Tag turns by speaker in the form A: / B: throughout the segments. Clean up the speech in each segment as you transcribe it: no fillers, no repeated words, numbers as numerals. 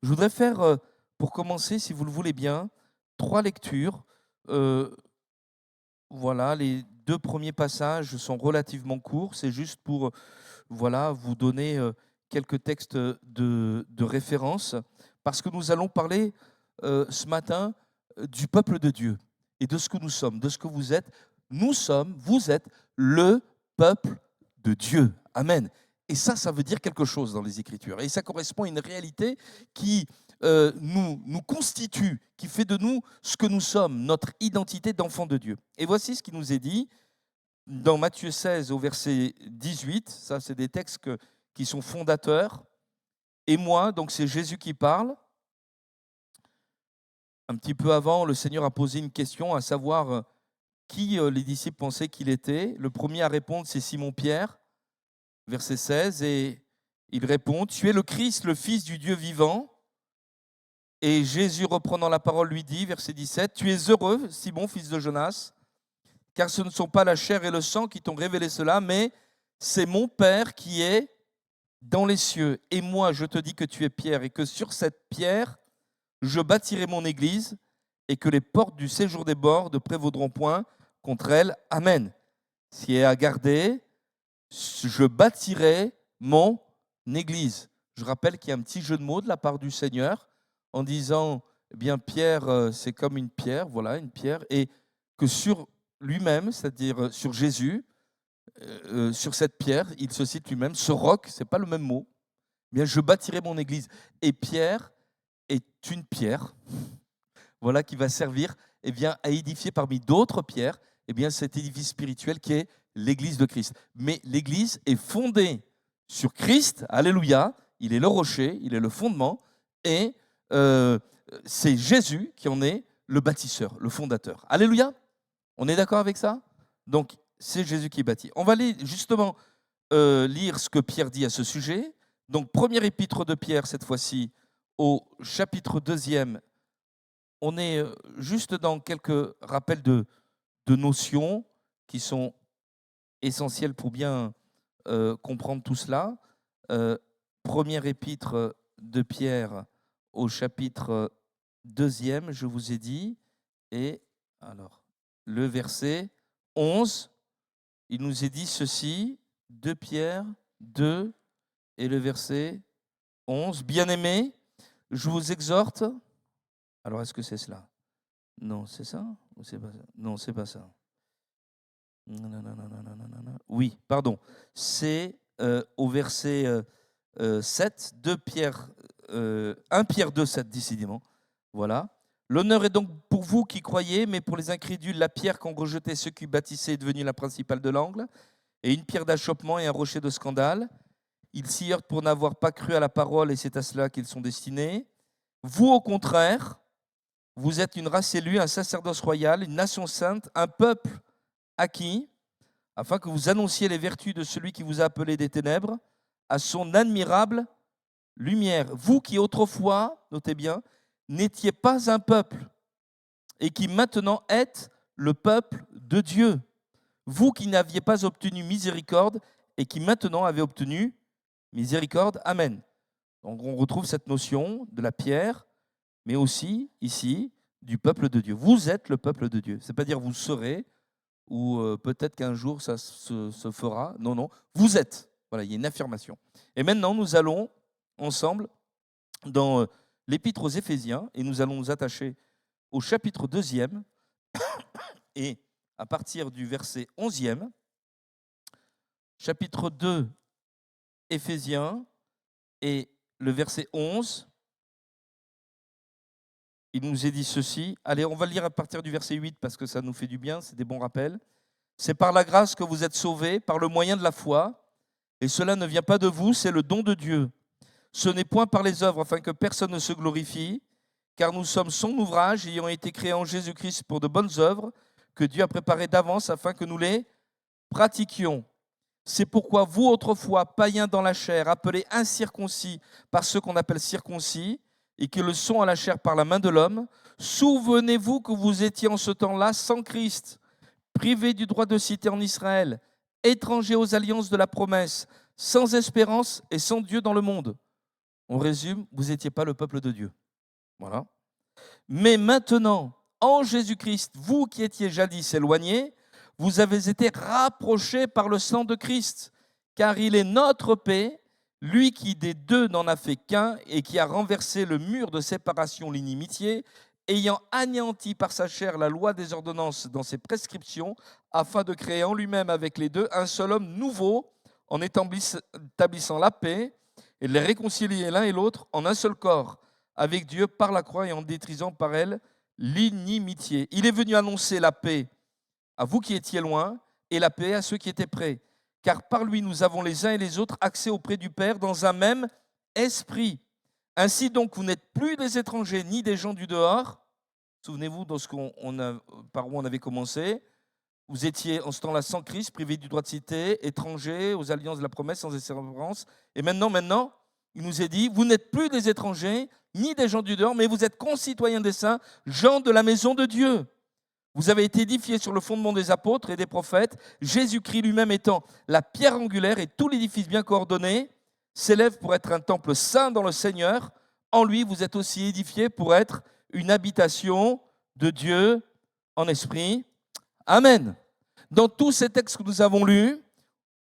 A: Je voudrais faire, pour commencer, si vous le voulez bien, 3 lectures. Heu, voilà, les 2 premiers passages sont relativement courts. C'est juste pour, voilà, vous donner, quelques textes, de référence. Parce que nous allons parler, ce matin, du peuple de Dieu et de ce que nous sommes, de ce que vous êtes. Vous êtes le peuple de Dieu. Amen. Et ça veut dire quelque chose dans les Écritures. Et ça correspond à une réalité qui, nous constitue, qui fait de nous ce que nous sommes, notre identité d'enfant de Dieu. Et voici ce qui nous est dit dans Matthieu 16 au verset 18. Ça, c'est des textes qui sont fondateurs. Et moi, donc c'est Jésus qui parle. Un petit peu avant, le Seigneur a posé une question, à savoir qui les disciples pensaient qu'il était. Le premier à répondre, c'est Simon-Pierre, verset 16, et il répond, « Tu es le Christ, le Fils du Dieu vivant. » Et Jésus, reprenant la parole, lui dit, verset 17, « Tu es heureux, Simon, fils de Jonas, car ce ne sont pas la chair et le sang qui t'ont révélé cela, mais c'est mon Père qui est dans les cieux. Et moi, je te dis que tu es Pierre, et que sur cette pierre, je bâtirai mon église, et que les portes du séjour des bords ne prévaudront point contre elle. Amen. Si elle est à garder, je bâtirai mon église. » Je rappelle qu'il y a un petit jeu de mots de la part du Seigneur en disant, eh bien, Pierre, c'est comme une pierre, voilà, une pierre, et que sur lui-même, c'est-à-dire sur Jésus, sur cette pierre, il se cite lui-même, ce roc, ce n'est pas le même mot, eh bien, je bâtirai mon église. Et Pierre est une pierre, voilà, qui va servir, eh bien, à édifier parmi d'autres pierres, eh bien, cet édifice spirituel qui est l'église de Christ. Mais l'église est fondée sur Christ, alléluia, il est le rocher, il est le fondement, et euh, c'est Jésus qui en est le bâtisseur, le fondateur. Alléluia. On est d'accord avec ça? Donc, c'est Jésus qui bâtit. On va aller justement lire ce que Pierre dit à ce sujet. Donc, première épître de Pierre, cette fois-ci, au chapitre 2e. On est juste dans quelques rappels de notions qui sont essentielles pour bien comprendre tout cela. Première épître de Pierre au chapitre 2e, je vous ai dit. Et alors, le verset 11, il nous est dit ceci, 2 Pierre 2 et le verset 11. Bien-aimés, je vous exhorte. Alors, est-ce que c'est cela? Non, c'est ça ou c'est pas ça? Non, c'est pas ça. Oui, pardon. C'est au verset 7, 2 Pierre, 1 Pierre 2, 7, décidément. Voilà. L'honneur est donc pour vous qui croyez, mais pour les incrédules, la pierre qu'ont rejetée ceux qui bâtissaient est devenue la principale de l'angle, et une pierre d'achoppement et un rocher de scandale. Ils s'y heurtent pour n'avoir pas cru à la parole, et c'est à cela qu'ils sont destinés. Vous, au contraire, vous êtes une race élue, un sacerdoce royal, une nation sainte, un peuple acquis, afin que vous annonciez les vertus de celui qui vous a appelé des ténèbres à son admirable lumière. Vous qui autrefois, notez bien, n'étiez pas un peuple et qui maintenant êtes le peuple de Dieu. Vous qui n'aviez pas obtenu miséricorde et qui maintenant avez obtenu miséricorde. Amen. Donc on retrouve cette notion de la pierre, mais aussi ici du peuple de Dieu. Vous êtes le peuple de Dieu. C'est pas dire vous serez ou peut-être qu'un jour ça se fera. Non, non, vous êtes. Voilà, il y a une affirmation. Et maintenant, nous allons ensemble dans l'Épître aux Éphésiens et nous allons nous attacher au chapitre 2e et à partir du verset 11e, chapitre 2, Éphésiens et le verset 11, il nous est dit ceci. Allez, on va le lire à partir du verset 8 parce que ça nous fait du bien, c'est des bons rappels. C'est par la grâce que vous êtes sauvés, par le moyen de la foi, et cela ne vient pas de vous, c'est le don de Dieu. Ce n'est point par les œuvres, afin que personne ne se glorifie, car nous sommes son ouvrage, ayant été créés en Jésus-Christ pour de bonnes œuvres, que Dieu a préparées d'avance afin que nous les pratiquions. C'est pourquoi vous, autrefois, païens dans la chair, appelés incirconcis par ceux qu'on appelle circoncis, et qui le sont à la chair par la main de l'homme, souvenez-vous que vous étiez en ce temps-là sans Christ, privés du droit de cité en Israël, étrangers aux alliances de la promesse, sans espérance et sans Dieu dans le monde. On résume, vous n'étiez pas le peuple de Dieu. Voilà. Mais maintenant, en Jésus-Christ, vous qui étiez jadis éloignés, vous avez été rapprochés par le sang de Christ, car il est notre paix, lui qui des deux n'en a fait qu'un et qui a renversé le mur de séparation, l'inimitié, ayant anéanti par sa chair la loi des ordonnances dans ses prescriptions, afin de créer en lui-même avec les deux un seul homme nouveau, en établissant la paix et de les réconcilier l'un et l'autre en un seul corps, avec Dieu par la croix et en détruisant par elle l'inimitié. Il est venu annoncer la paix à vous qui étiez loin et la paix à ceux qui étaient près. Car par lui, nous avons les uns et les autres accès auprès du Père dans un même esprit. Ainsi donc, vous n'êtes plus des étrangers ni des gens du dehors. Souvenez-vous par où on avait commencé. Vous étiez en ce temps-là sans Christ, privés du droit de cité, étrangers aux alliances de la promesse, sans espérance. Et maintenant, il nous est dit, vous n'êtes plus des étrangers, ni des gens du dehors, mais vous êtes concitoyens des saints, gens de la maison de Dieu. Vous avez été édifiés sur le fondement des apôtres et des prophètes, Jésus-Christ lui-même étant la pierre angulaire, et tout l'édifice bien coordonné s'élève pour être un temple saint dans le Seigneur. En lui, vous êtes aussi édifiés pour être une habitation de Dieu en esprit. Amen. Dans tous ces textes que nous avons lus,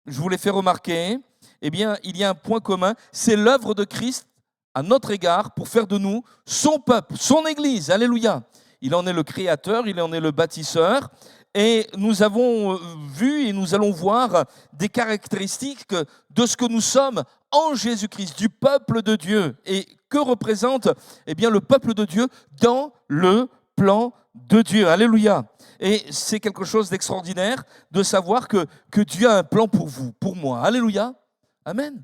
A: je vous l'ai fait remarquer, eh bien, il y a un point commun, c'est l'œuvre de Christ à notre égard pour faire de nous son peuple, son Église. Alléluia. Il en est le créateur, il en est le bâtisseur. Et nous avons vu et nous allons voir des caractéristiques de ce que nous sommes en Jésus-Christ, du peuple de Dieu. Et que représente le peuple de Dieu dans le plan de Dieu. Alléluia. Et c'est quelque chose d'extraordinaire de savoir que Dieu a un plan pour vous, pour moi. Alléluia. Amen.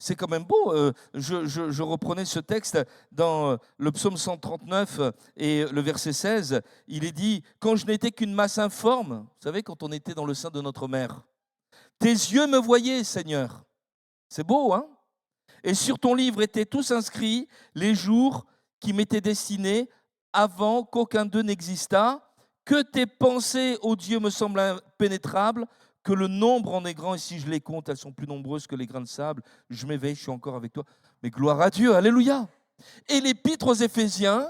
A: C'est quand même beau. Je reprenais ce texte dans le psaume 139 et le verset 16. Il est dit, quand je n'étais qu'une masse informe, vous savez, quand on était dans le sein de notre mère, tes yeux me voyaient, Seigneur. C'est beau, hein? Et sur ton livre étaient tous inscrits les jours qui m'étaient destinés avant qu'aucun d'eux n'existât, que tes pensées, ô Dieu, me semblent impénétrables, que le nombre en est grand, et si je les compte, elles sont plus nombreuses que les grains de sable. Je m'éveille, je suis encore avec toi. Mais gloire à Dieu, alléluia. Et l'épître aux Éphésiens,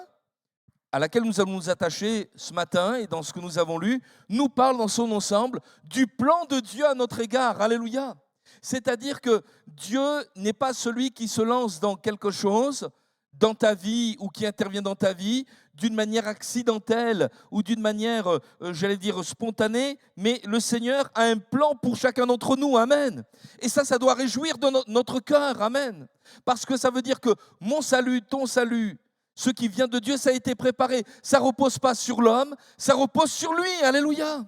A: à laquelle nous allons nous attacher ce matin, et dans ce que nous avons lu, nous parle dans son ensemble du plan de Dieu à notre égard, alléluia. C'est-à-dire que Dieu n'est pas celui qui se lance dans quelque chose, dans ta vie ou qui intervient dans ta vie d'une manière accidentelle ou d'une manière, spontanée, mais le Seigneur a un plan pour chacun d'entre nous, amen. Et ça doit réjouir de notre cœur, amen. Parce que ça veut dire que mon salut, ton salut, ce qui vient de Dieu, ça a été préparé. Ça ne repose pas sur l'homme, ça repose sur lui, alléluia.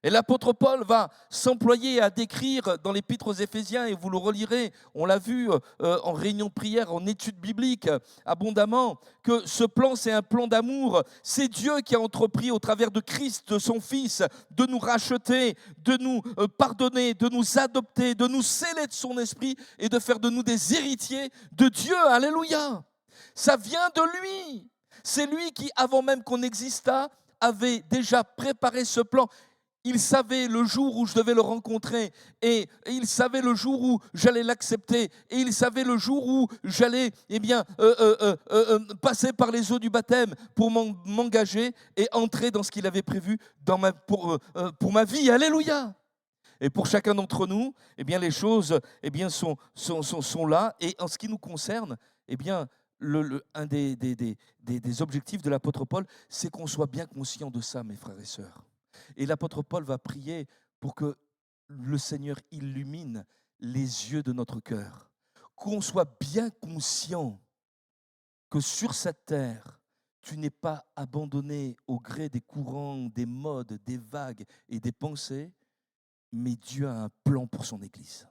A: Et l'apôtre Paul va s'employer à décrire dans l'épître aux Éphésiens, et vous le relirez, on l'a vu en réunion de prière, en étude biblique abondamment, que ce plan, c'est un plan d'amour. C'est Dieu qui a entrepris au travers de Christ, de son Fils, de nous racheter, de nous pardonner, de nous adopter, de nous sceller de son esprit et de faire de nous des héritiers de Dieu. Alléluia! Ça vient de lui. C'est lui qui, avant même qu'on existât, avait déjà préparé ce plan. Il savait le jour où je devais le rencontrer, et il savait le jour où j'allais l'accepter, et il savait le jour où j'allais passer par les eaux du baptême pour m'engager et entrer dans ce qu'il avait prévu pour ma vie. Alléluia. Et pour chacun d'entre nous, les choses sont là. Et en ce qui nous concerne, un des objectifs de l'apôtre Paul, c'est qu'on soit bien conscient de ça, mes frères et sœurs. Et l'apôtre Paul va prier pour que le Seigneur illumine les yeux de notre cœur, qu'on soit bien conscient que sur cette terre, tu n'es pas abandonné au gré des courants, des modes, des vagues et des pensées, mais Dieu a un plan pour son Église.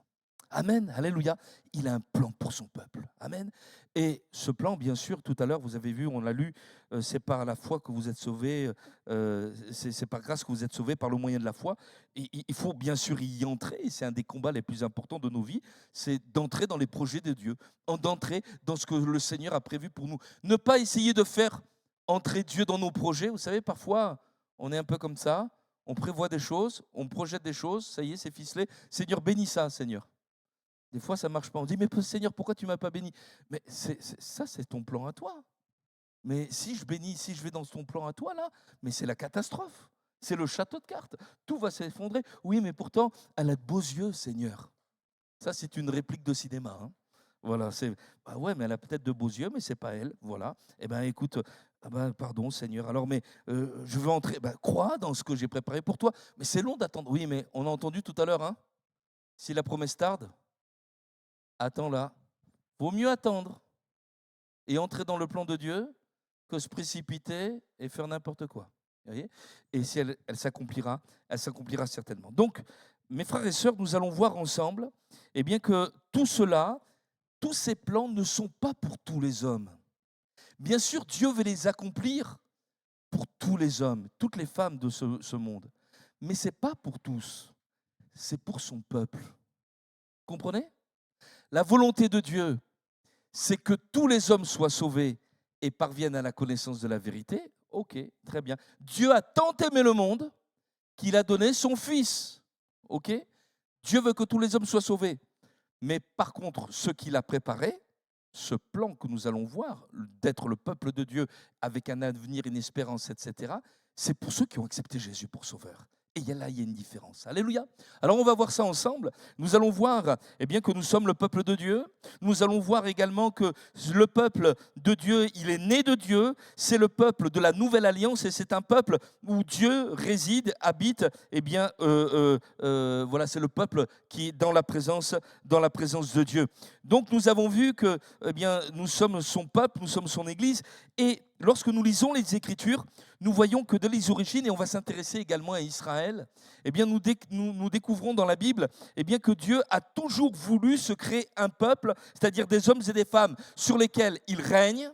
A: Amen, alléluia. Il a un plan pour son peuple. Amen. Et ce plan, bien sûr, tout à l'heure, vous avez vu, on l'a lu, c'est par la foi que vous êtes sauvés, c'est par grâce que vous êtes sauvés par le moyen de la foi. Et il faut bien sûr y entrer, c'est un des combats les plus importants de nos vies, c'est d'entrer dans les projets de Dieu, d'entrer dans ce que le Seigneur a prévu pour nous. Ne pas essayer de faire entrer Dieu dans nos projets. Vous savez, parfois, on est un peu comme ça, on prévoit des choses, on projette des choses, ça y est, c'est ficelé. Seigneur, bénis ça, Seigneur. Des fois, ça ne marche pas. On dit, mais Seigneur, pourquoi tu ne m'as pas béni? Mais ça, c'est ton plan à toi. Mais si je bénis, si je vais dans ton plan à toi, là, mais c'est la catastrophe. C'est le château de cartes. Tout va s'effondrer. Oui, mais pourtant, elle a de beaux yeux, Seigneur. Ça, c'est une réplique de cinéma. Hein. Voilà, c'est bah ouais, mais elle a peut-être de beaux yeux, mais c'est pas elle. Voilà. Eh ben, écoute, ah ben, pardon, Seigneur. Alors, mais je veux entrer. Ben, crois dans ce que j'ai préparé pour toi. Mais c'est long d'attendre. Oui, mais on a entendu tout à l'heure. Hein, si la promesse tarde, attends là. Vaut mieux attendre et entrer dans le plan de Dieu que se précipiter et faire n'importe quoi. Vous voyez, et si elle s'accomplira certainement. Donc, mes frères et sœurs, nous allons voir ensemble eh bien, que tout cela, tous ces plans ne sont pas pour tous les hommes. Bien sûr, Dieu veut les accomplir pour tous les hommes, toutes les femmes de ce monde. Mais ce n'est pas pour tous, c'est pour son peuple. Comprenez? La volonté de Dieu, c'est que tous les hommes soient sauvés et parviennent à la connaissance de la vérité. Ok, très bien. Dieu a tant aimé le monde qu'il a donné son Fils. Ok? Dieu veut que tous les hommes soient sauvés. Mais par contre, ce qu'il a préparé, ce plan que nous allons voir, d'être le peuple de Dieu avec un avenir, une espérance, etc., c'est pour ceux qui ont accepté Jésus pour sauveur. Et là, il y a une différence. Alléluia. Alors, on va voir ça ensemble. Nous allons voir eh bien, que nous sommes le peuple de Dieu. Nous allons voir également que le peuple de Dieu, il est né de Dieu. C'est le peuple de la nouvelle alliance et c'est un peuple où Dieu réside, habite. Eh bien, voilà, c'est le peuple qui est dans la présence de Dieu. Donc, nous avons vu que eh bien, nous sommes son peuple, nous sommes son Église. Et lorsque nous lisons les Écritures, nous voyons que dès les origines, et on va s'intéresser également à Israël, eh bien nous découvrons dans la Bible eh bien que Dieu a toujours voulu se créer un peuple, c'est-à-dire des hommes et des femmes sur lesquels il règne,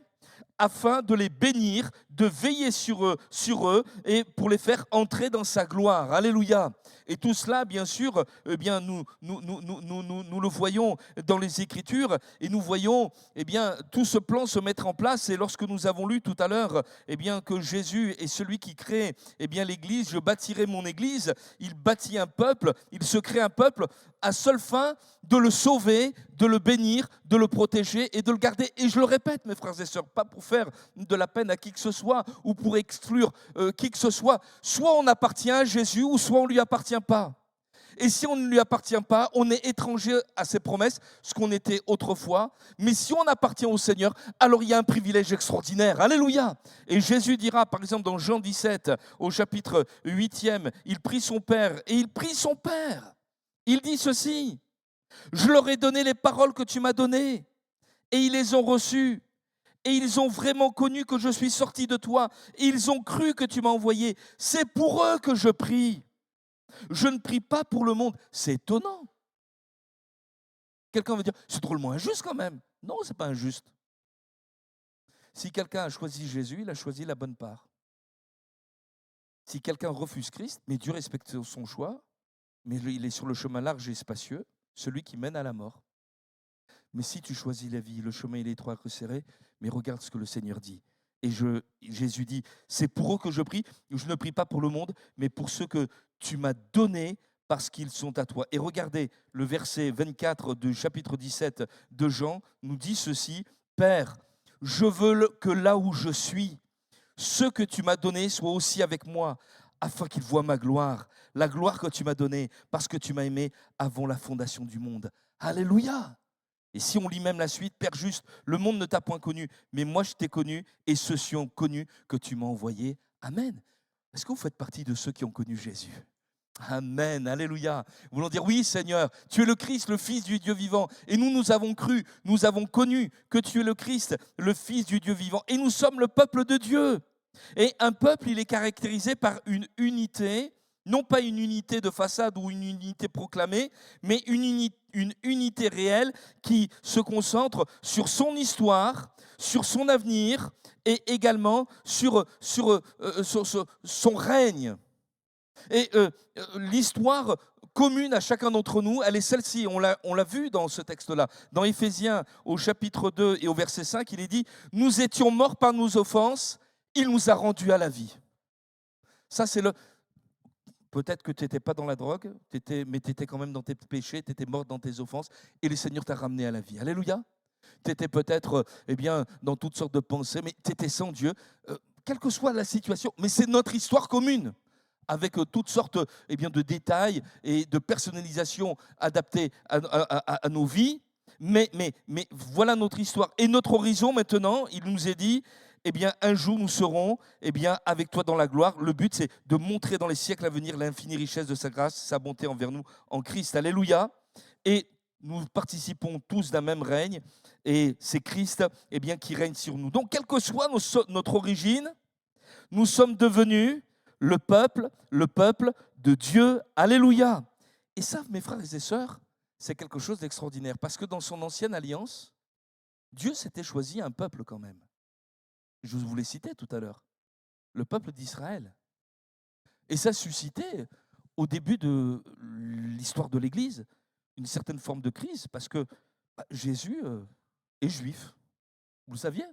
A: afin de les bénir, de veiller sur eux et pour les faire entrer dans sa gloire. Alléluia. Et tout cela, bien sûr, eh bien, nous le voyons dans les Écritures et nous voyons eh bien, tout ce plan se mettre en place. Et lorsque nous avons lu tout à l'heure eh bien, que Jésus est celui qui crée eh bien, l'Église, je bâtirai mon Église, il bâtit un peuple, il se crée un peuple à seule fin de le sauver, de le bénir, de le protéger et de le garder. Et je le répète, mes frères et sœurs, pas pour faire de la peine à qui que ce soit ou pour exclure qui que ce soit. Soit on appartient à Jésus ou soit on ne lui appartient pas. Et si on ne lui appartient pas, on est étranger à ses promesses, ce qu'on était autrefois. Mais si on appartient au Seigneur, alors il y a un privilège extraordinaire. Alléluia. Et Jésus dira, par exemple, dans Jean 17, au chapitre 8e, il prie son Père et il prie son Père. Il dit ceci, je leur ai donné les paroles que tu m'as données et ils les ont reçues. Et ils ont vraiment connu que je suis sorti de toi. Et ils ont cru que tu m'as envoyé. C'est pour eux que je prie. Je ne prie pas pour le monde. C'est étonnant. Quelqu'un va dire, c'est drôlement injuste quand même. Non, ce n'est pas injuste. Si quelqu'un a choisi Jésus, il a choisi la bonne part. Si quelqu'un refuse Christ, mais Dieu respecte son choix, mais il est sur le chemin large et spacieux, celui qui mène à la mort. Mais si tu choisis la vie, le chemin il est étroit et resserré, mais regarde ce que le Seigneur dit. Et Jésus dit, c'est pour eux que je prie, je ne prie pas pour le monde, mais pour ceux que tu m'as donnés parce qu'ils sont à toi. Et regardez, le verset 24 du chapitre 17 de Jean nous dit ceci, Père, je veux que là où je suis, ceux que tu m'as donnés soient aussi avec moi, afin qu'ils voient ma gloire, la gloire que tu m'as donnée, parce que tu m'as aimé avant la fondation du monde. Alléluia! Et si on lit même la suite, Père juste, le monde ne t'a point connu, mais moi je t'ai connu, et ceux-ci ont connu que tu m'as envoyé. Amen. Est-ce que vous faites partie de ceux qui ont connu Jésus? Amen, alléluia. Nous voulons dire, oui Seigneur, tu es le Christ, le Fils du Dieu vivant. Et nous avons cru, nous avons connu que tu es le Christ, le Fils du Dieu vivant. Et nous sommes le peuple de Dieu. Et un peuple, il est caractérisé par une unité, non pas une unité de façade ou une unité proclamée, mais une unité réelle qui se concentre sur son histoire, sur son avenir et également sur son règne. Et l'histoire commune à chacun d'entre nous, elle est celle-ci. On l'a vu dans ce texte-là. Dans Éphésiens, au chapitre 2 et au verset 5, il est dit « Nous étions morts par nos offenses, il nous a rendus à la vie. » Ça, c'est Peut-être que tu n'étais pas dans la drogue, mais tu étais quand même dans tes péchés, tu étais morte dans tes offenses, et le Seigneur t'a ramené à la vie. Alléluia. Tu étais peut-être dans toutes sortes de pensées, mais tu étais sans Dieu. Quelle que soit la situation, mais c'est notre histoire commune, avec toutes sortes de détails et de personnalisation adaptées à nos vies. Mais voilà notre histoire. Et notre horizon maintenant, il nous est dit, un jour nous serons avec toi dans la gloire. Le but, c'est de montrer dans les siècles à venir l'infinie richesse de sa grâce, sa bonté envers nous en Christ. Alléluia. Et nous participons tous d'un même règne, et c'est Christ qui règne sur nous. Donc, quelle que soit notre origine, nous sommes devenus le peuple de Dieu. Alléluia. Et ça, mes frères et sœurs, c'est quelque chose d'extraordinaire, parce que dans son ancienne alliance, Dieu s'était choisi un peuple quand même. Je vous l'ai cité tout à l'heure, le peuple d'Israël. Et ça suscitait, au début de l'histoire de l'Église, une certaine forme de crise, parce que Jésus est juif. Vous le saviez?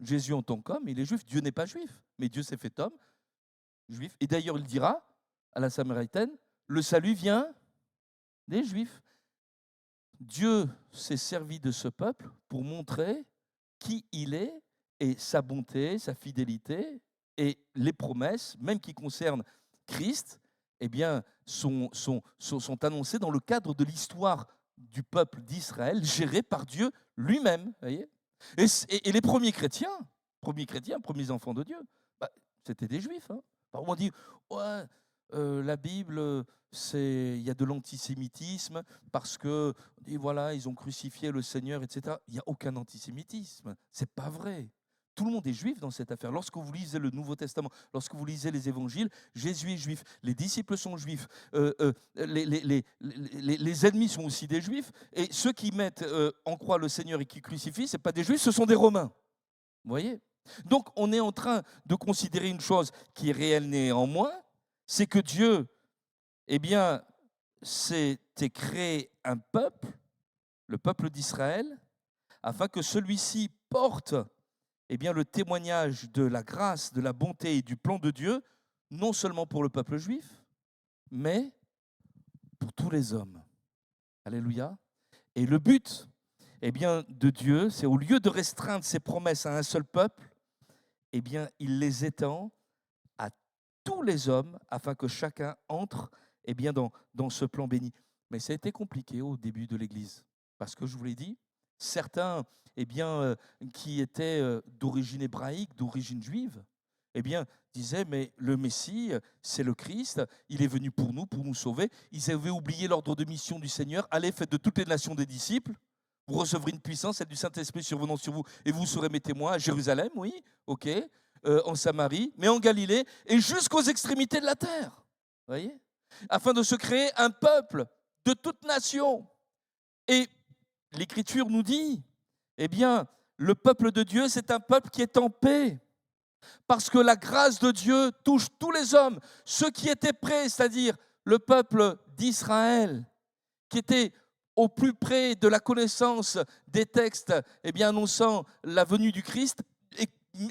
A: Jésus en tant qu'homme, il est juif. Dieu n'est pas juif, mais Dieu s'est fait homme, juif. Et d'ailleurs, il dira à la Samaritaine, le salut vient des Juifs. Dieu s'est servi de ce peuple pour montrer qui il est et sa bonté, sa fidélité, et les promesses, même qui concernent Christ, sont annoncées dans le cadre de l'histoire du peuple d'Israël, géré par Dieu lui-même. Voyez, et les premiers chrétiens, premiers enfants de Dieu, c'était des Juifs. On dit, ouais, la Bible, il y a de l'antisémitisme parce que, voilà, ils ont crucifié le Seigneur, etc. Il n'y a aucun antisémitisme. C'est pas vrai. Tout le monde est juif dans cette affaire. Lorsque vous lisez le Nouveau Testament, lorsque vous lisez les évangiles, Jésus est juif, les disciples sont juifs, les ennemis sont aussi des juifs, et ceux qui mettent en croix le Seigneur et qui crucifient, ce n'est pas des juifs, ce sont des Romains. Vous voyez ? Donc on est en train de considérer une chose qui est réelle néanmoins, c'est que Dieu, s'était créé un peuple, le peuple d'Israël, afin que celui-ci porte le témoignage de la grâce, de la bonté et du plan de Dieu, non seulement pour le peuple juif, mais pour tous les hommes. Alléluia. Et le but de Dieu, c'est au lieu de restreindre ses promesses à un seul peuple, il les étend à tous les hommes afin que chacun entre dans ce plan béni. Mais ça a été compliqué au début de l'Église, parce que je vous l'ai dit, certains qui étaient d'origine hébraïque, d'origine juive, disaient, mais le Messie, c'est le Christ, il est venu pour nous sauver. Ils avaient oublié l'ordre de mission du Seigneur. Allez, faites de toutes les nations des disciples, vous recevrez une puissance, celle du Saint-Esprit survenant sur vous, et vous serez mes témoins à Jérusalem, oui, ok, en Samarie, mais en Galilée, et jusqu'aux extrémités de la terre. Voyez, afin de se créer un peuple de toute nation. Et l'Écriture nous dit, le peuple de Dieu, c'est un peuple qui est en paix. Parce que la grâce de Dieu touche tous les hommes, ceux qui étaient prêts, c'est-à-dire le peuple d'Israël, qui était au plus près de la connaissance des textes, annonçant la venue du Christ,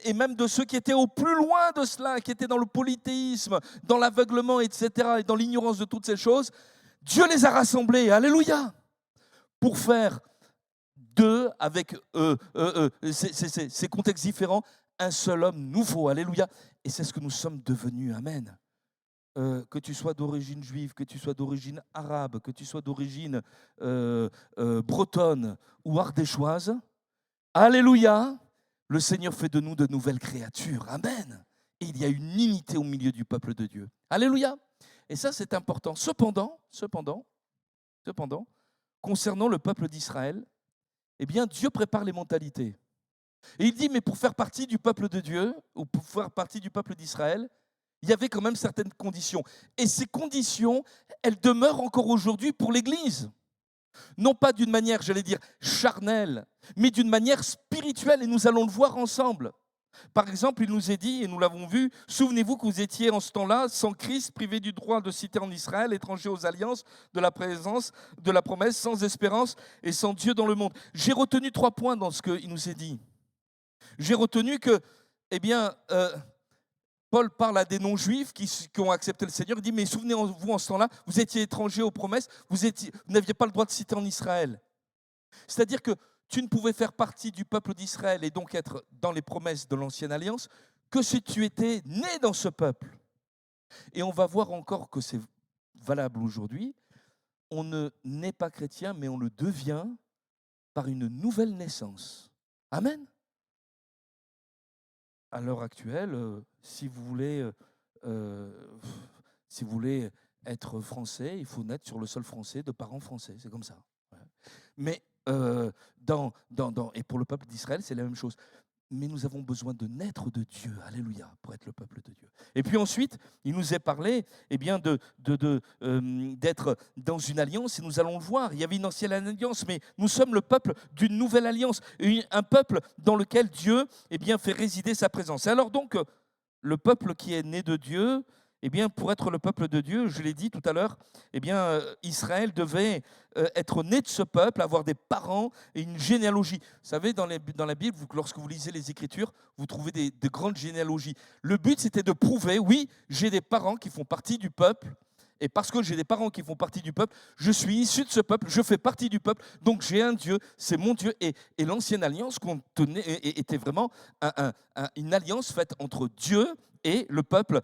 A: et même de ceux qui étaient au plus loin de cela, qui étaient dans le polythéisme, dans l'aveuglement, etc., et dans l'ignorance de toutes ces choses. Dieu les a rassemblés, alléluia, pour faire d'eux, avec ces contextes différents, un seul homme nouveau, alléluia. Et c'est ce que nous sommes devenus, amen. Que tu sois d'origine juive, que tu sois d'origine arabe, que tu sois d'origine bretonne ou ardéchoise, alléluia, le Seigneur fait de nous de nouvelles créatures, amen. Et il y a une unité au milieu du peuple de Dieu, alléluia. Et ça, c'est important. Cependant, concernant le peuple d'Israël, Dieu prépare les mentalités. Et il dit, mais pour faire partie du peuple de Dieu, ou pour faire partie du peuple d'Israël, il y avait quand même certaines conditions. Et ces conditions, elles demeurent encore aujourd'hui pour l'Église. Non pas d'une manière, j'allais dire, charnelle, mais d'une manière spirituelle, et nous allons le voir ensemble. Par exemple, il nous est dit, et nous l'avons vu, souvenez-vous que vous étiez en ce temps-là sans Christ, privés du droit de cité en Israël, étrangers aux alliances, de la présence, de la promesse, sans espérance et sans Dieu dans le monde. J'ai retenu 3 points dans ce qu'il nous est dit. J'ai retenu que, Paul parle à des non-juifs qui ont accepté le Seigneur. Il dit, mais souvenez-vous, en ce temps-là, vous étiez étrangers aux promesses, vous n'aviez pas le droit de citer en Israël. C'est-à-dire que tu ne pouvais faire partie du peuple d'Israël et donc être dans les promesses de l'Ancienne Alliance que si tu étais né dans ce peuple. Et on va voir encore que c'est valable aujourd'hui. On ne naît pas chrétien, mais on le devient par une nouvelle naissance. Amen. À l'heure actuelle, si vous voulez être français, il faut naître sur le sol français de parents français. C'est comme ça. Ouais. Mais et pour le peuple d'Israël, c'est la même chose. Mais nous avons besoin de naître de Dieu, alléluia, pour être le peuple de Dieu. Et puis ensuite, il nous est parlé d'être dans une alliance, et nous allons le voir. Il y avait une ancienne alliance, mais nous sommes le peuple d'une nouvelle alliance, un peuple dans lequel Dieu fait résider sa présence. Et alors donc, le peuple qui est né de Dieu, pour être le peuple de Dieu, je l'ai dit tout à l'heure, Israël devait être né de ce peuple, avoir des parents et une généalogie. Vous savez, dans la Bible, lorsque vous lisez les Écritures, vous trouvez de grandes généalogies. Le but, c'était de prouver, oui, j'ai des parents qui font partie du peuple, et parce que j'ai des parents qui font partie du peuple, je suis issu de ce peuple, je fais partie du peuple, donc j'ai un Dieu, c'est mon Dieu. Et l'ancienne alliance était vraiment une alliance faite entre Dieu et le peuple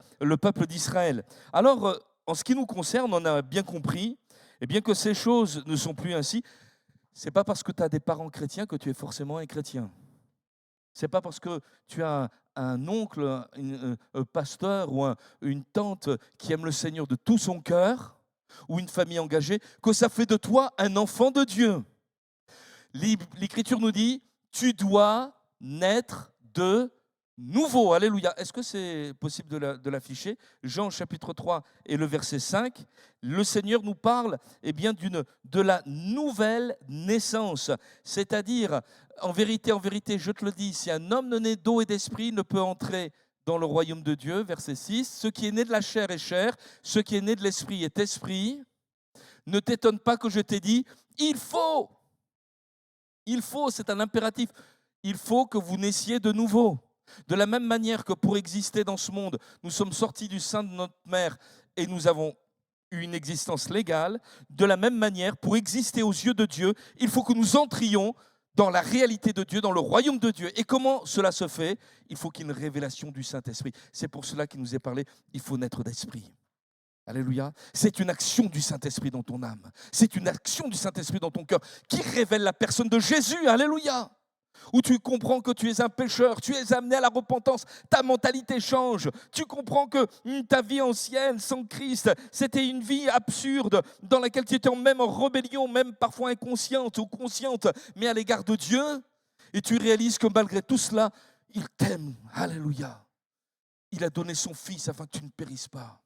A: d'Israël. Alors, en ce qui nous concerne, on a bien compris que ces choses ne sont plus ainsi. Ce n'est pas parce que tu as des parents chrétiens que tu es forcément un chrétien. Ce n'est pas parce que tu as un oncle, un pasteur ou une tante qui aime le Seigneur de tout son cœur, ou une famille engagée, que ça fait de toi un enfant de Dieu. L'Écriture nous dit, tu dois naître de nouveau. Alléluia. Est-ce que c'est possible de l'afficher? Jean chapitre 3 et le verset 5. Le Seigneur nous parle de la nouvelle naissance. C'est-à-dire, en vérité, je te le dis, si un homme né d'eau et d'esprit ne peut entrer dans le royaume de Dieu, verset 6, ce qui est né de la chair est chair, ce qui est né de l'esprit est esprit. Ne t'étonne pas que je t'ai dit, il faut, c'est un impératif, il faut que vous naissiez de nouveau. De la même manière que pour exister dans ce monde, nous sommes sortis du sein de notre mère et nous avons eu une existence légale, de la même manière, pour exister aux yeux de Dieu, il faut que nous entrions dans la réalité de Dieu, dans le royaume de Dieu. Et comment cela se fait? Il faut qu'il y ait une révélation du Saint-Esprit. C'est pour cela qu'il nous est parlé, il faut naître d'esprit. Alléluia. C'est une action du Saint-Esprit dans ton âme. C'est une action du Saint-Esprit dans ton cœur qui révèle la personne de Jésus. Alléluia. Où tu comprends que tu es un pécheur, tu es amené à la repentance, ta mentalité change. Tu comprends que ta vie ancienne, sans Christ, c'était une vie absurde dans laquelle tu étais même en rébellion, même parfois inconsciente ou consciente, mais à l'égard de Dieu. Et tu réalises que malgré tout cela, il t'aime. Alléluia. Il a donné son Fils afin que tu ne périsses pas.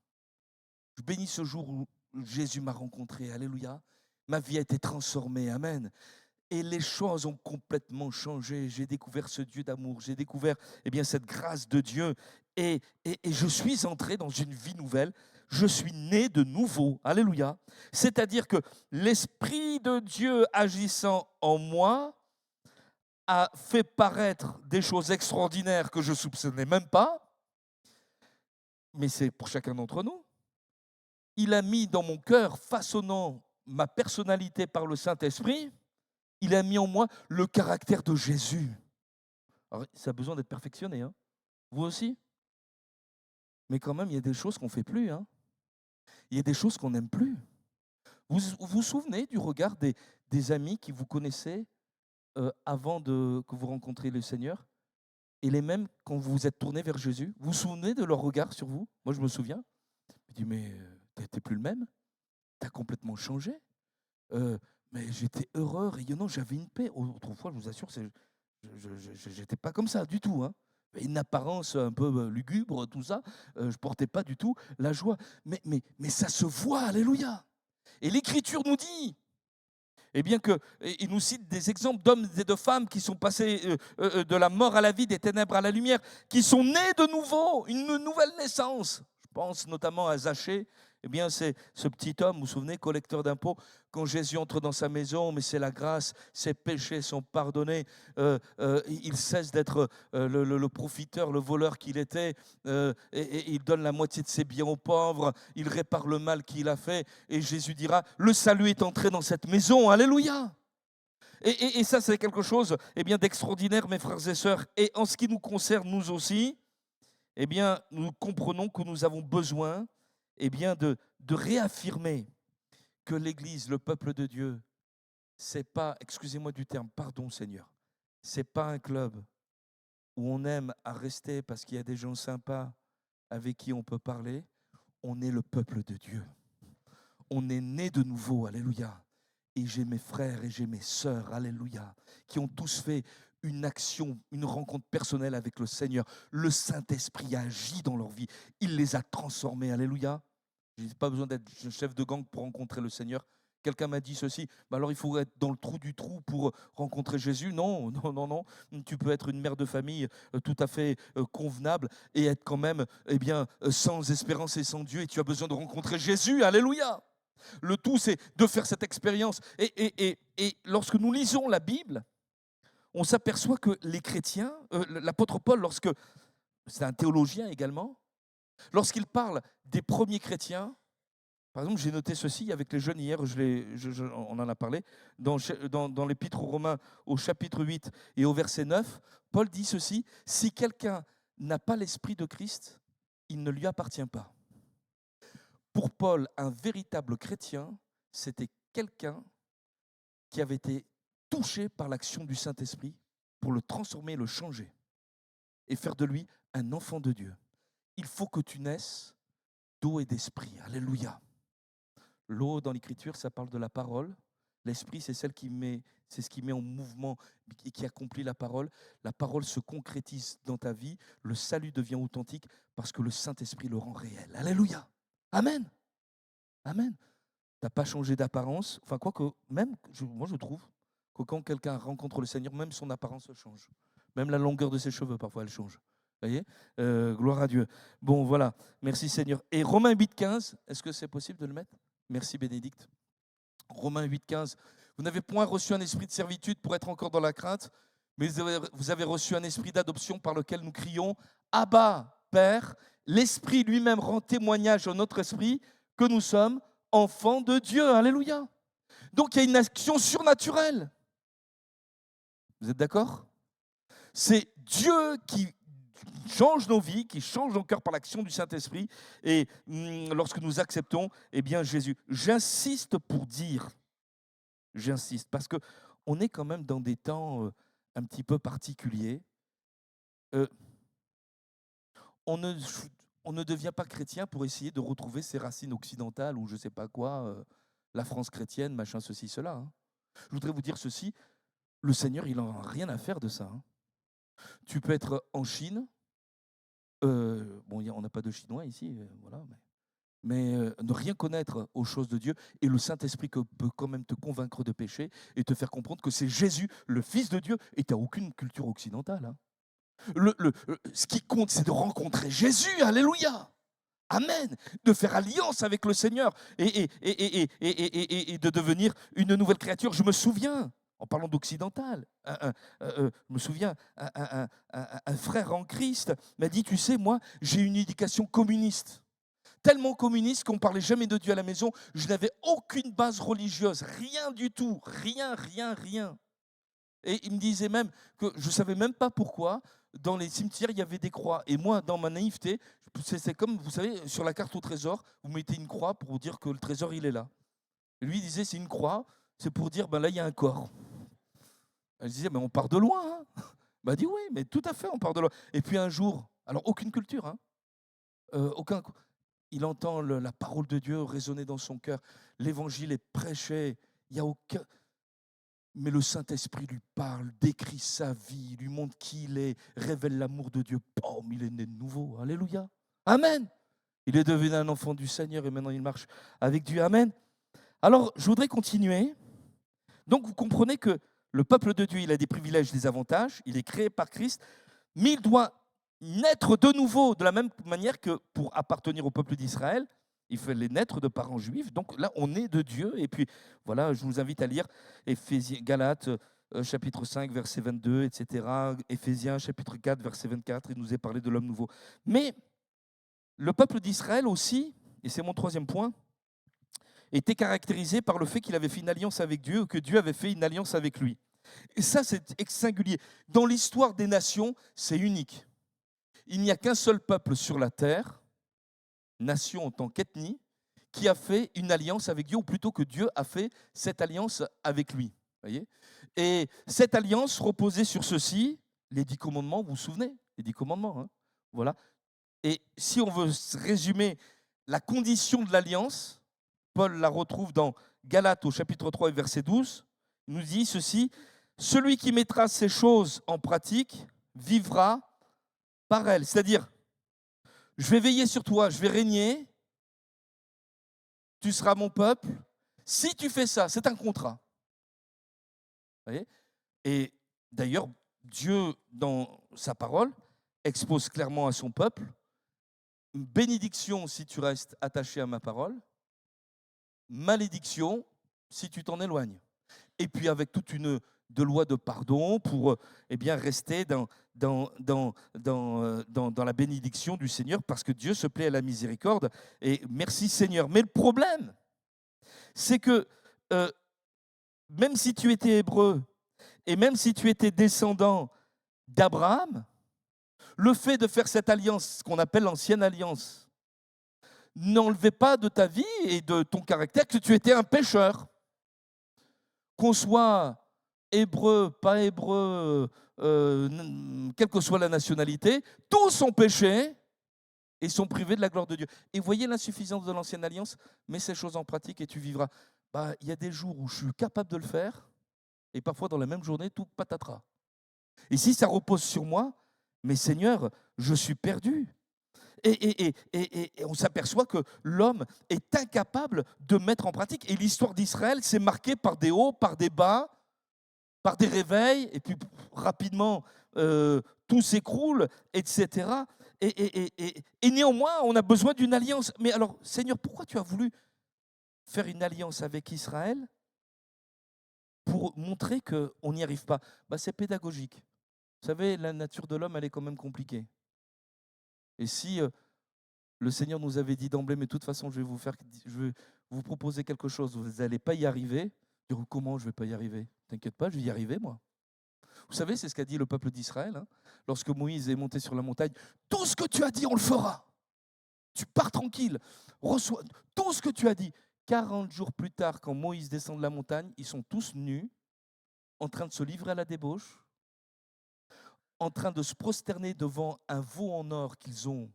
A: Je bénis ce jour où Jésus m'a rencontré. Alléluia. Ma vie a été transformée. Amen. Et les choses ont complètement changé. J'ai découvert ce Dieu d'amour. J'ai découvert cette grâce de Dieu. Et je suis entré dans une vie nouvelle. Je suis né de nouveau. Alléluia. C'est-à-dire que l'Esprit de Dieu agissant en moi a fait paraître des choses extraordinaires que je ne soupçonnais même pas. Mais c'est pour chacun d'entre nous. Il a mis dans mon cœur, façonnant ma personnalité par le Saint-Esprit, il a mis en moi le caractère de Jésus. Alors, ça a besoin d'être perfectionné, hein. Vous aussi? Mais quand même, il y a des choses qu'on ne fait plus. Hein. Il y a des choses qu'on n'aime plus. Vous vous souvenez du regard des amis qui vous connaissaient avant que vous rencontriez le Seigneur? Et les mêmes quand vous vous êtes tourné vers Jésus? Vous vous souvenez de leur regard sur vous? Moi, je me souviens. Je dis, mais tu n'es plus le même? Tu as complètement changé. Mais j'étais heureux, rayonnant, j'avais une paix. Autrefois, je vous assure, je n'étais pas comme ça du tout. Hein. Une apparence un peu lugubre, tout ça. Je ne portais pas du tout la joie. Mais ça se voit, alléluia. Et l'Écriture nous dit, il nous cite des exemples d'hommes et de femmes qui sont passés de la mort à la vie, des ténèbres à la lumière, qui sont nés de nouveau, une nouvelle naissance. Je pense notamment à Zachée. Eh bien, c'est ce petit homme, vous vous souvenez, collecteur d'impôts, quand Jésus entre dans sa maison, mais c'est la grâce, ses péchés sont pardonnés, il cesse d'être le profiteur, le voleur qu'il était, et il donne la moitié de ses biens aux pauvres, il répare le mal qu'il a fait, et Jésus dira, le salut est entré dans cette maison, alléluia. Et ça, c'est quelque chose d'extraordinaire, mes frères et sœurs. Et en ce qui nous concerne, nous aussi, nous comprenons que nous avons besoin de réaffirmer que l'Église, le peuple de Dieu, c'est pas, excusez-moi du terme, pardon Seigneur, c'est pas un club où on aime à rester parce qu'il y a des gens sympas avec qui on peut parler. On est le peuple de Dieu. On est né de nouveau, alléluia. Et j'ai mes frères et j'ai mes sœurs, alléluia, qui ont tous fait une action, une rencontre personnelle avec le Seigneur. Le Saint-Esprit agit dans leur vie. Il les a transformés, alléluia. Je n'ai pas besoin d'être chef de gang pour rencontrer le Seigneur. Quelqu'un m'a dit ceci, alors il faut être dans le trou du trou pour rencontrer Jésus. Non, non, non, non. Tu peux être une mère de famille tout à fait convenable et être quand même sans espérance et sans Dieu. Et tu as besoin de rencontrer Jésus, alléluia. Le tout, c'est de faire cette expérience. Et lorsque nous lisons la Bible, on s'aperçoit que les chrétiens, l'apôtre Paul, c'est un théologien également, lorsqu'il parle des premiers chrétiens, par exemple, j'ai noté ceci avec les jeunes hier, on en a parlé, dans l'Épître aux Romains au chapitre 8 et au verset 9, Paul dit ceci, « Si quelqu'un n'a pas l'Esprit de Christ, il ne lui appartient pas. » Pour Paul, un véritable chrétien, c'était quelqu'un qui avait été touché par l'action du Saint-Esprit pour le transformer, le changer et faire de lui un enfant de Dieu. Il faut que tu naisses d'eau et d'esprit. Alléluia. L'eau dans l'Écriture, ça parle de la parole. L'esprit, c'est ce qui met en mouvement et qui accomplit la parole. La parole se concrétise dans ta vie. Le salut devient authentique parce que le Saint-Esprit le rend réel. Alléluia. Amen. Amen. Tu n'as pas changé d'apparence. Enfin, quoique, moi je trouve que quand quelqu'un rencontre le Seigneur, même son apparence change. Même la longueur de ses cheveux, parfois, elle change. Vous voyez, gloire à Dieu. Bon, voilà. Merci Seigneur. Et Romains 8,15, est-ce que c'est possible de le mettre? Merci Bénédicte. Romains 8,15. Vous n'avez point reçu un esprit de servitude pour être encore dans la crainte, mais vous avez reçu un esprit d'adoption par lequel nous crions « Abba, Père ». L'Esprit lui-même rend témoignage à notre esprit que nous sommes enfants de Dieu. Alléluia. Donc il y a une action surnaturelle. Vous êtes d'accord? C'est Dieu qui change nos vies, qui change nos cœurs par l'action du Saint-Esprit. Et lorsque nous acceptons, Jésus. J'insiste parce qu'on est quand même dans des temps un petit peu particuliers. On ne devient pas chrétien pour essayer de retrouver ses racines occidentales ou je ne sais pas quoi, la France chrétienne, machin, ceci, cela. Hein. Je voudrais vous dire ceci, le Seigneur, il n'en a rien à faire de ça. Hein. Tu peux être en Chine, on n'a pas de Chinois ici, voilà, mais ne rien connaître aux choses de Dieu, et le Saint-Esprit peut quand même te convaincre de péché et te faire comprendre que c'est Jésus, le Fils de Dieu, et tu n'as aucune culture occidentale. Hein. Ce qui compte, c'est de rencontrer Jésus, alléluia, amen, de faire alliance avec le Seigneur et de devenir une nouvelle créature. Je me souviens, en parlant d'occidental, je me souviens, un frère en Christ m'a dit, tu sais, moi, j'ai une éducation communiste. Tellement communiste qu'on ne parlait jamais de Dieu à la maison, je n'avais aucune base religieuse, rien du tout, rien. Et il me disait même que je ne savais même pas pourquoi, dans les cimetières, il y avait des croix. Et moi, dans ma naïveté, c'est comme, vous savez, sur la carte au trésor, vous mettez une croix pour vous dire que le trésor, il est là. Et lui, il disait, c'est une croix, c'est pour dire, là, il y a un corps. Elle disait, mais on part de loin. Hein. Il m'a dit, oui, mais tout à fait, on part de loin. Et puis un jour, alors aucune culture, hein, il entend la parole de Dieu résonner dans son cœur. L'évangile est prêché, il n'y a aucun... Mais le Saint-Esprit lui parle, décrit sa vie, lui montre qui il est, révèle l'amour de Dieu. Boum, il est né de nouveau. Alléluia. Amen. Il est devenu un enfant du Seigneur et maintenant il marche avec Dieu. Amen. Alors, je voudrais continuer. Donc, vous comprenez que le peuple de Dieu, il a des privilèges, des avantages. Il est créé par Christ, mais il doit naître de nouveau de la même manière que pour appartenir au peuple d'Israël. Il fallait naître de parents juifs. Donc là, on est de Dieu. Et puis, voilà, je vous invite à lire Galates, chapitre 5, verset 22, etc. Éphésiens, chapitre 4, verset 24. Il nous est parlé de l'homme nouveau. Mais le peuple d'Israël aussi, et c'est mon troisième point, était caractérisé par le fait qu'il avait fait une alliance avec Dieu ou que Dieu avait fait une alliance avec lui. Et ça, c'est singulier. Dans l'histoire des nations, c'est unique. Il n'y a qu'un seul peuple sur la terre, nation en tant qu'ethnie, qui a fait une alliance avec Dieu, ou plutôt que Dieu a fait cette alliance avec lui. Voyez. Et cette alliance reposait sur ceci, les 10 commandements, vous vous souvenez, les 10 commandements. Hein, voilà. Et si on veut résumer la condition de l'alliance, Paul la retrouve dans Galates au chapitre 3 et verset 12, il nous dit ceci, « Celui qui mettra ces choses en pratique vivra par elles. » C'est-à-dire, je vais veiller sur toi, je vais régner, tu seras mon peuple. Si tu fais ça, c'est un contrat. Vous voyez. Et d'ailleurs, Dieu, dans sa parole, expose clairement à son peuple une bénédiction si tu restes attaché à ma parole, malédiction si tu t'en éloignes. Et puis avec toute une loi de pardon pour rester dans la bénédiction du Seigneur, parce que Dieu se plaît à la miséricorde. Et merci Seigneur. Mais le problème, c'est que même si tu étais hébreu et même si tu étais descendant d'Abraham, le fait de faire cette alliance, ce qu'on appelle l'ancienne alliance, n'enlevait pas de ta vie et de ton caractère que tu étais un pécheur. Qu'on soit hébreu, pas hébreu, quelle que soit la nationalité, tous ont péché et sont privés de la gloire de Dieu. Et voyez l'insuffisance de l'ancienne alliance, mets ces choses en pratique et tu vivras. Il y a des jours où je suis capable de le faire, et parfois dans la même journée, tout patatras. Et si ça repose sur moi, mais Seigneur, je suis perdu. Et on s'aperçoit que l'homme est incapable de mettre en pratique. Et l'histoire d'Israël, c'est marqué par des hauts, par des bas, par des réveils, et puis rapidement, tout s'écroule, etc. Et néanmoins, on a besoin d'une alliance. Mais alors, Seigneur, pourquoi tu as voulu faire une alliance avec Israël pour montrer qu'on n'y arrive pas? C'est pédagogique. Vous savez, la nature de l'homme, elle est quand même compliquée. Et si le Seigneur nous avait dit d'emblée, mais de toute façon, je vais vous proposer quelque chose, vous n'allez pas y arriver. Comment je ne vais pas y arriver? T'inquiète pas, je vais y arriver, moi. Vous savez, c'est ce qu'a dit le peuple d'Israël, hein, lorsque Moïse est monté sur la montagne. Tout ce que tu as dit, on le fera. Tu pars tranquille. Reçois tout ce que tu as dit. 40 jours plus tard, quand Moïse descend de la montagne, ils sont tous nus, en train de se livrer à la débauche, en train de se prosterner devant un veau en or qu'ils ont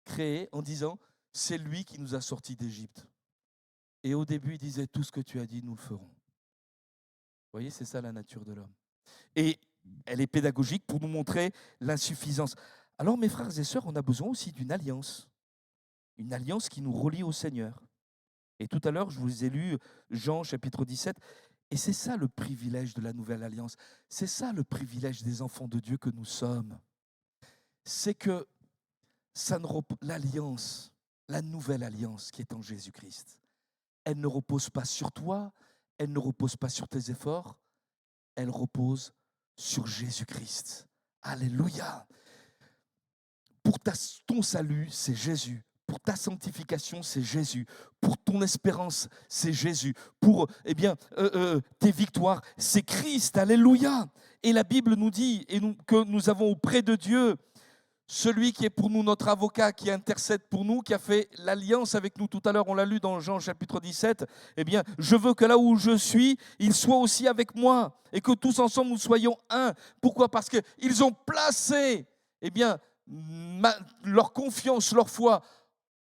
A: créé, en disant, c'est lui qui nous a sortis d'Égypte. Et au début, il disait, tout ce que tu as dit, nous le ferons. Vous voyez, c'est ça la nature de l'homme. Et elle est pédagogique pour nous montrer l'insuffisance. Alors, mes frères et sœurs, on a besoin aussi d'une alliance. Une alliance qui nous relie au Seigneur. Et tout à l'heure, je vous ai lu Jean chapitre 17. Et c'est ça le privilège de la nouvelle alliance. C'est ça le privilège des enfants de Dieu que nous sommes. C'est que l'alliance, la nouvelle alliance qui est en Jésus-Christ, elle ne repose pas sur toi, elle ne repose pas sur tes efforts, elle repose sur Jésus-Christ. Alléluia. Pour ton salut, c'est Jésus. Pour ta sanctification, c'est Jésus. Pour ton espérance, c'est Jésus. Pour tes victoires, c'est Christ. Alléluia. Et la Bible nous dit que nous avons auprès de Dieu celui qui est pour nous notre avocat, qui intercède pour nous, qui a fait l'alliance avec nous. Tout à l'heure, on l'a lu dans Jean chapitre 17. Je veux que là où je suis, il soit aussi avec moi et que tous ensemble, nous soyons un. Pourquoi? Parce qu'ils ont placé leur confiance, leur foi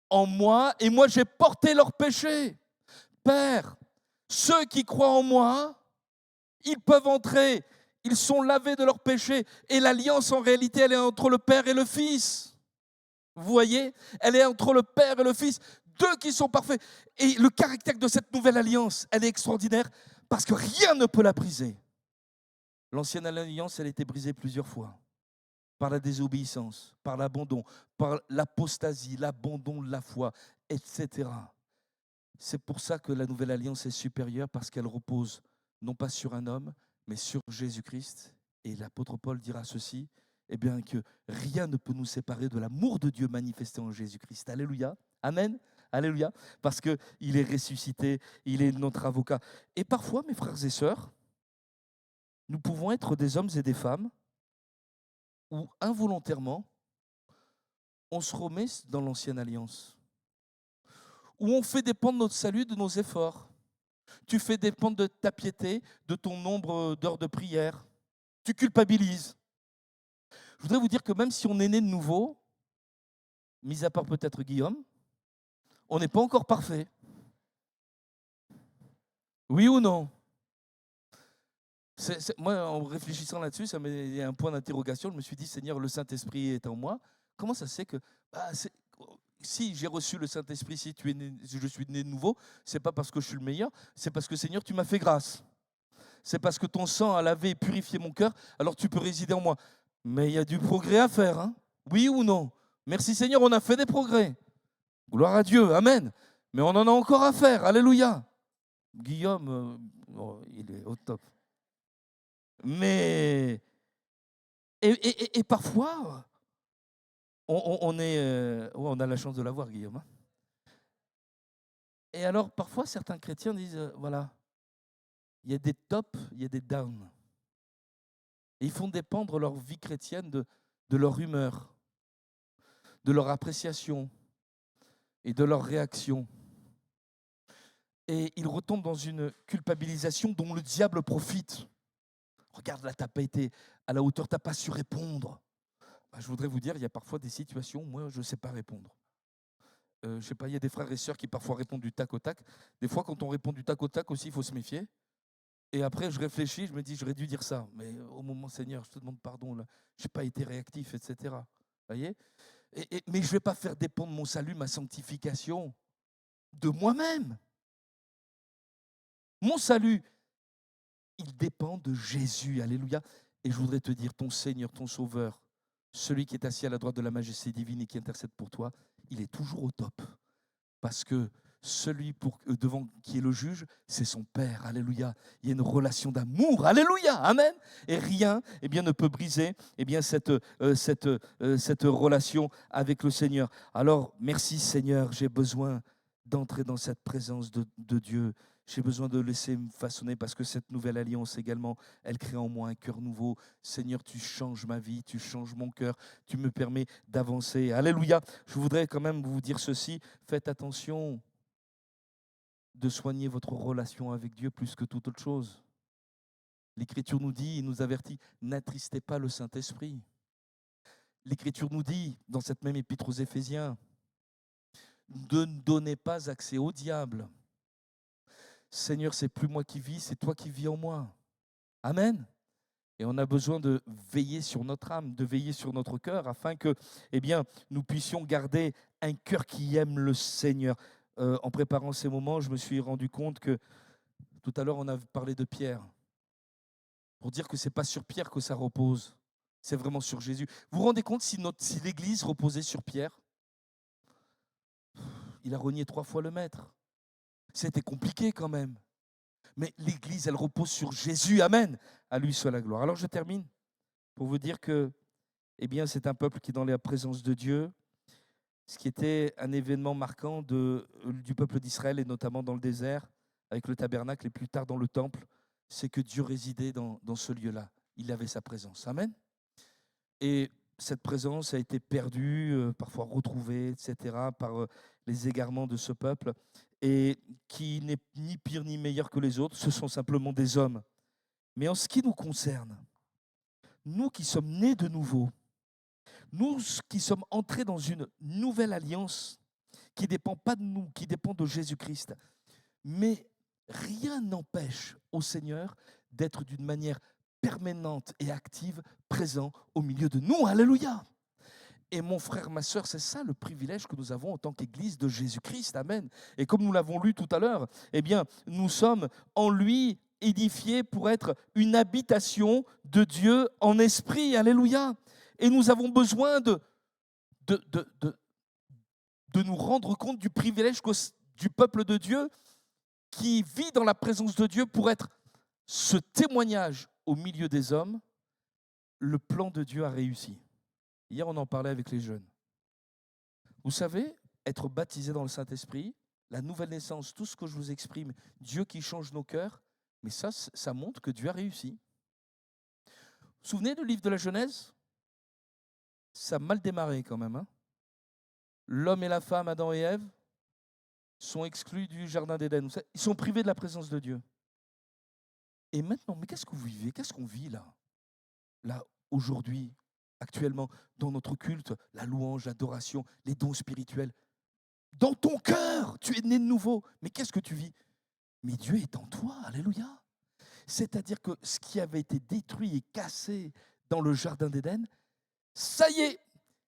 A: en moi, et moi, j'ai porté leurs péchés. Père, ceux qui croient en moi, ils peuvent entrer. Ils sont lavés de leurs péchés. Et l'alliance, en réalité, elle est entre le Père et le Fils. Vous voyez? Elle est entre le Père et le Fils. Deux qui sont parfaits. Et le caractère de cette nouvelle alliance, elle est extraordinaire parce que rien ne peut la briser. L'ancienne alliance, elle a été brisée plusieurs fois. Par la désobéissance, par l'abandon, par l'apostasie, l'abandon de la foi, etc. C'est pour ça que la nouvelle alliance est supérieure, parce qu'elle repose non pas sur un homme, mais sur Jésus-Christ. Et l'apôtre Paul dira ceci, eh bien que rien ne peut nous séparer de l'amour de Dieu manifesté en Jésus-Christ. Alléluia. Amen. Alléluia. Parce qu'il est ressuscité, il est notre avocat. Et parfois, mes frères et sœurs, nous pouvons être des hommes et des femmes où involontairement, on se remet dans l'ancienne alliance, où on fait dépendre notre salut de nos efforts. Tu fais dépendre de ta piété, de ton nombre d'heures de prière. Tu culpabilises. Je voudrais vous dire que même si on est né de nouveau, mis à part peut-être Guillaume, on n'est pas encore parfait. Oui ou non? Moi, en réfléchissant là-dessus, ça m'est un point d'interrogation. Je me suis dit, Seigneur, le Saint-Esprit est en moi. Comment ça se fait que si j'ai reçu le Saint-Esprit, si je suis né de nouveau, c'est pas parce que je suis le meilleur, c'est parce que, Seigneur, tu m'as fait grâce. C'est parce que ton sang a lavé et purifié mon cœur, alors tu peux résider en moi. Mais il y a du progrès à faire, hein? Oui ou non? Merci Seigneur, on a fait des progrès. Gloire à Dieu, amen. Mais on en a encore à faire, alléluia. Guillaume, il est au top. Mais, et parfois, on a la chance de l'avoir, Guillaume. Hein. Et alors, parfois, certains chrétiens disent, voilà, il y a des tops, il y a des downs. Et ils font dépendre leur vie chrétienne de leur humeur, de leur appréciation et de leur réaction. Et ils retombent dans une culpabilisation dont le diable profite. Regarde, là, tu n'as pas été à la hauteur, tu n'as pas su répondre. Je voudrais vous dire, il y a parfois des situations où moi, je ne sais pas répondre. Je ne sais pas, il y a des frères et sœurs qui parfois répondent du tac au tac. Des fois, quand on répond du tac au tac aussi, il faut se méfier. Et après, je réfléchis, je me dis, j'aurais dû dire ça. Mais au moment, Seigneur, je te demande pardon, là, je n'ai pas été réactif, etc. Voyez. Mais je ne vais pas faire dépendre mon salut, ma sanctification de moi-même. Mon salut, il dépend de Jésus. Alléluia. Et je voudrais te dire, ton Seigneur, ton Sauveur, celui qui est assis à la droite de la majesté divine et qui intercède pour toi, il est toujours au top. Parce que celui devant qui est le juge, c'est son Père. Alléluia. Il y a une relation d'amour. Alléluia. Amen. Et rien ne peut briser cette relation avec le Seigneur. Alors, merci Seigneur, j'ai besoin d'entrer dans cette présence de Dieu. J'ai besoin de laisser me façonner parce que cette nouvelle alliance également, elle crée en moi un cœur nouveau. Seigneur, tu changes ma vie, tu changes mon cœur, tu me permets d'avancer. Alléluia. Je voudrais quand même vous dire ceci, faites attention de soigner votre relation avec Dieu plus que toute autre chose. L'Écriture nous dit, il nous avertit, n'attristez pas le Saint-Esprit. L'Écriture nous dit, dans cette même épître aux Éphésiens, ne donnez pas accès au diable. Seigneur, c'est plus moi qui vis, c'est toi qui vis en moi. Amen. Et on a besoin de veiller sur notre âme, de veiller sur notre cœur, afin que nous puissions garder un cœur qui aime le Seigneur. En préparant ces moments, je me suis rendu compte que tout à l'heure, on a parlé de Pierre, pour dire que ce n'est pas sur Pierre que ça repose, c'est vraiment sur Jésus. Vous vous rendez compte si l'Église reposait sur Pierre? Il a renié 3 fois le Maître. C'était compliqué quand même. Mais l'Église, elle repose sur Jésus. Amen. À lui soit la gloire. Alors je termine pour vous dire que c'est un peuple qui est dans la présence de Dieu. Ce qui était un événement marquant du peuple d'Israël, et notamment dans le désert, avec le tabernacle, et plus tard dans le temple, c'est que Dieu résidait dans ce lieu-là. Il avait sa présence. Amen. Et cette présence a été perdue, parfois retrouvée, etc., par les égarements de ce peuple, et qui n'est ni pire ni meilleur que les autres, ce sont simplement des hommes. Mais en ce qui nous concerne, nous qui sommes nés de nouveau, nous qui sommes entrés dans une nouvelle alliance qui ne dépend pas de nous, qui dépend de Jésus-Christ, mais rien n'empêche au Seigneur d'être d'une manière permanente et active, présent au milieu de nous. Alléluia. Et mon frère, ma sœur, c'est ça le privilège que nous avons en tant qu'Église de Jésus-Christ. Amen. Et comme nous l'avons lu tout à l'heure, nous sommes en lui édifiés pour être une habitation de Dieu en esprit. Alléluia. Et nous avons besoin de nous rendre compte du privilège du peuple de Dieu qui vit dans la présence de Dieu pour être ce témoignage au milieu des hommes. Le plan de Dieu a réussi. Hier, on en parlait avec les jeunes. Vous savez, être baptisé dans le Saint-Esprit, la nouvelle naissance, tout ce que je vous exprime, Dieu qui change nos cœurs, mais ça montre que Dieu a réussi. Vous vous souvenez du livre de la Genèse? Ça a mal démarré quand même. L'homme et la femme, Adam et Ève, sont exclus du jardin d'Éden. Ils sont privés de la présence de Dieu. Et maintenant, mais qu'est-ce que vous vivez? Qu'est-ce qu'on vit là? Là, aujourd'hui, actuellement, dans notre culte, la louange, l'adoration, les dons spirituels. Dans ton cœur, tu es né de nouveau. Mais qu'est-ce que tu vis? Mais Dieu est en toi, alléluia. C'est-à-dire que ce qui avait été détruit et cassé dans le jardin d'Éden, ça y est,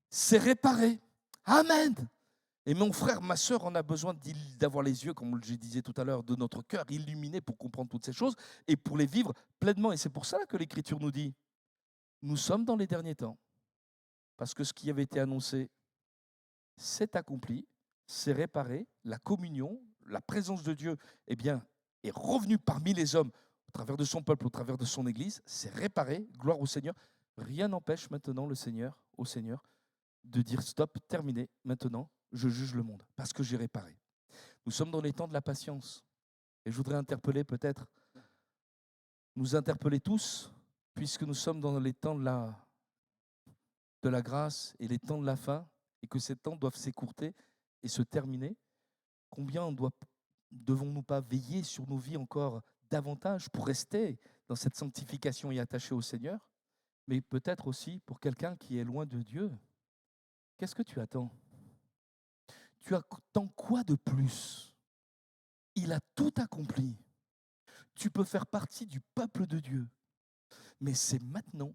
A: c'est réparé. Amen. Et mon frère, ma sœur, on a besoin d'avoir les yeux, comme je disais tout à l'heure, de notre cœur illuminés pour comprendre toutes ces choses et pour les vivre pleinement. Et c'est pour ça que l'Écriture nous dit, nous sommes dans les derniers temps. Parce que ce qui avait été annoncé, c'est accompli, c'est réparé, la communion, la présence de Dieu, eh bien, est revenue parmi les hommes, au travers de son peuple, au travers de son Église, c'est réparé, gloire au Seigneur. Rien n'empêche maintenant le Seigneur, au Seigneur, de dire stop, terminé, maintenant, je juge le monde, parce que j'ai réparé. Nous sommes dans les temps de la patience. Et je voudrais interpeller peut-être, nous interpeller tous, puisque nous sommes dans les temps de la grâce et les temps de la fin, et que ces temps doivent s'écourter et se terminer. Combien devons-nous pas veiller sur nos vies encore davantage pour rester dans cette sanctification et attaché au Seigneur, mais peut-être aussi pour quelqu'un qui est loin de Dieu. Qu'est-ce que tu attends? Tu attends quoi de plus? Il a tout accompli. Tu peux faire partie du peuple de Dieu. Mais c'est maintenant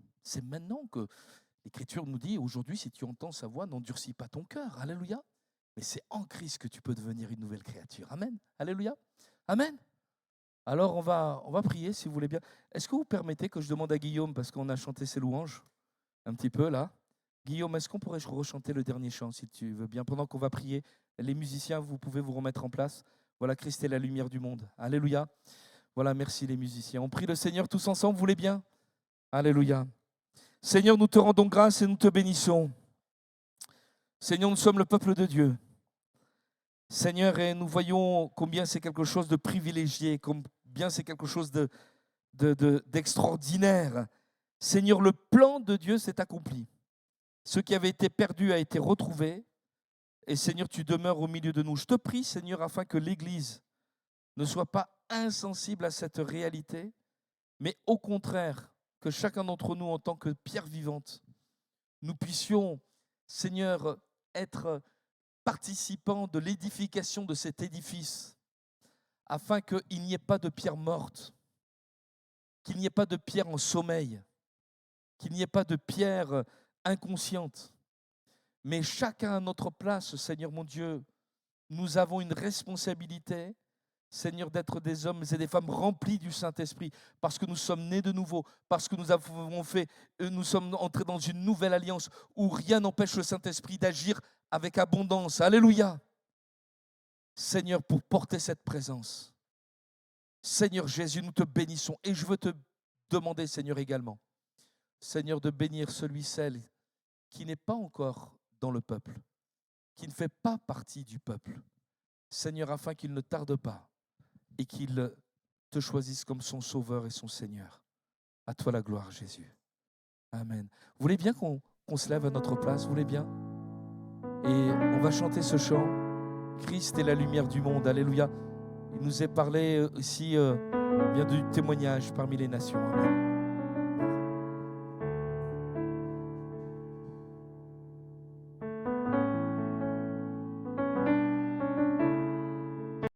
A: que l'Écriture nous dit, aujourd'hui, si tu entends sa voix, n'endurcis pas ton cœur. Alléluia. Mais c'est en Christ que tu peux devenir une nouvelle créature. Amen. Alléluia. Amen. Alors, on va prier, si vous voulez bien. Est-ce que vous permettez que je demande à Guillaume, parce qu'on a chanté ses louanges, un petit peu là. Guillaume, est-ce qu'on pourrait rechanter le dernier chant, si tu veux bien, pendant qu'on va prier? Les musiciens, vous pouvez vous remettre en place. Voilà, Christ est la lumière du monde. Alléluia. Voilà, merci les musiciens. On prie le Seigneur tous ensemble, vous voulez bien? Alléluia. Seigneur, nous te rendons grâce et nous te bénissons. Seigneur, nous sommes le peuple de Dieu. Seigneur, et nous voyons combien c'est quelque chose de privilégié, combien c'est quelque chose d'extraordinaire. Seigneur, le plan de Dieu s'est accompli. Ce qui avait été perdu a été retrouvé. Et Seigneur, tu demeures au milieu de nous. Je te prie, Seigneur, afin que l'Église ne soit pas insensible à cette réalité, mais au contraire, que chacun d'entre nous, en tant que pierre vivante, nous puissions, Seigneur, être participants de l'édification de cet édifice, afin qu'il n'y ait pas de pierre morte, qu'il n'y ait pas de pierre en sommeil, qu'il n'y ait pas de pierre inconsciente. Mais chacun à notre place, Seigneur mon Dieu, nous avons une responsabilité, Seigneur, d'être des hommes et des femmes remplis du Saint-Esprit, parce que nous sommes nés de nouveau, parce que nous sommes entrés dans une nouvelle alliance où rien n'empêche le Saint-Esprit d'agir avec abondance. Alléluia. Seigneur, pour porter cette présence. Seigneur Jésus, nous te bénissons. Et je veux te demander, Seigneur, également, Seigneur, de bénir celle qui n'est pas encore dans le peuple, qui ne fait pas partie du peuple. Seigneur, afin qu'il ne tarde pas et qu'il te choisisse comme son sauveur et son Seigneur. À toi la gloire, Jésus. Amen. Vous voulez bien qu'on se lève à notre place? Vous voulez bien? Et on va chanter ce chant. Christ est la lumière du monde. Alléluia. Il nous est parlé ici bien du témoignage parmi les nations. Amen.